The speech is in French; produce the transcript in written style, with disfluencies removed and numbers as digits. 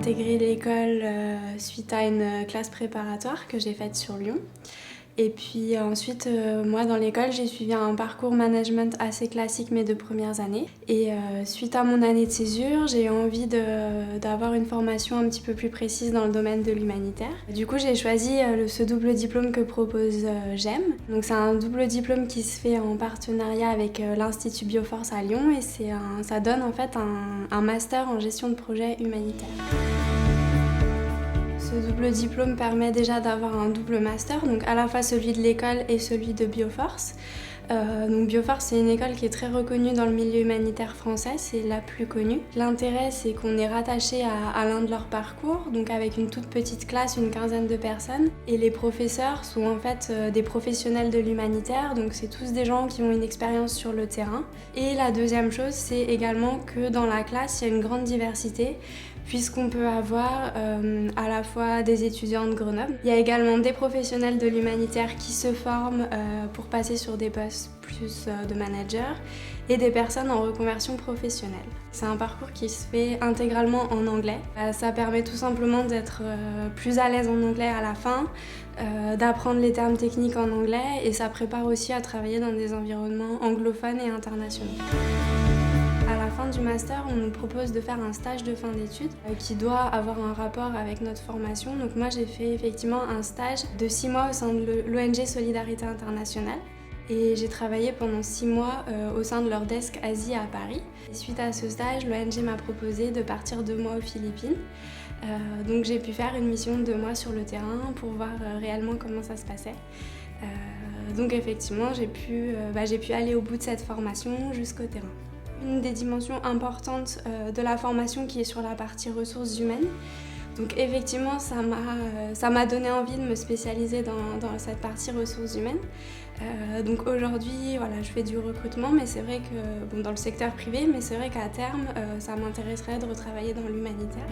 intégré l'école suite à une classe préparatoire que j'ai faite sur Lyon. Et puis ensuite, moi dans l'école, j'ai suivi un parcours management assez classique mes 2 premières années. Et suite à mon année de césure, j'ai eu envie d'avoir une formation un petit peu plus précise dans le domaine de l'humanitaire. Du coup, j'ai choisi ce double diplôme que propose GEM. Donc c'est un double diplôme qui se fait en partenariat avec l'Institut Bioforce à Lyon et ça donne en fait un master en gestion de projet humanitaire. Ce double diplôme permet déjà d'avoir un double master, donc à la fois celui de l'école et celui de Bioforce. Donc Bioforce, c'est une école qui est très reconnue dans le milieu humanitaire français, c'est la plus connue. L'intérêt, c'est qu'on est rattaché à l'un de leurs parcours, donc avec une toute petite classe, une quinzaine de personnes. Et les professeurs sont en fait des professionnels de l'humanitaire, donc c'est tous des gens qui ont une expérience sur le terrain. Et la deuxième chose, c'est également que dans la classe, il y a une grande diversité, puisqu'on peut avoir à la fois des étudiants de Grenoble. Il y a également des professionnels de l'humanitaire qui se forment pour passer sur des postes plus de manager et des personnes en reconversion professionnelle. C'est un parcours qui se fait intégralement en anglais. Ça permet tout simplement d'être plus à l'aise en anglais à la fin, d'apprendre les termes techniques en anglais et ça prépare aussi à travailler dans des environnements anglophones et internationaux. À la fin du master, on nous propose de faire un stage de fin d'études qui doit avoir un rapport avec notre formation. Donc moi, j'ai fait effectivement un stage de 6 mois au sein de l'ONG Solidarité Internationale. Et j'ai travaillé pendant 6 mois au sein de leur desk Asie à Paris. Et suite à ce stage, l'ONG m'a proposé de partir 2 mois aux Philippines. Donc j'ai pu faire une mission de 2 mois sur le terrain pour voir réellement comment ça se passait. Donc effectivement, j'ai pu aller au bout de cette formation jusqu'au terrain. Une des dimensions importantes de la formation qui est sur la partie ressources humaines. Donc effectivement, ça m'a donné envie de me spécialiser dans cette partie ressources humaines. Donc aujourd'hui, voilà, je fais du recrutement, mais c'est vrai que dans le secteur privé, mais c'est vrai qu'à terme, ça m'intéresserait de retravailler dans l'humanitaire.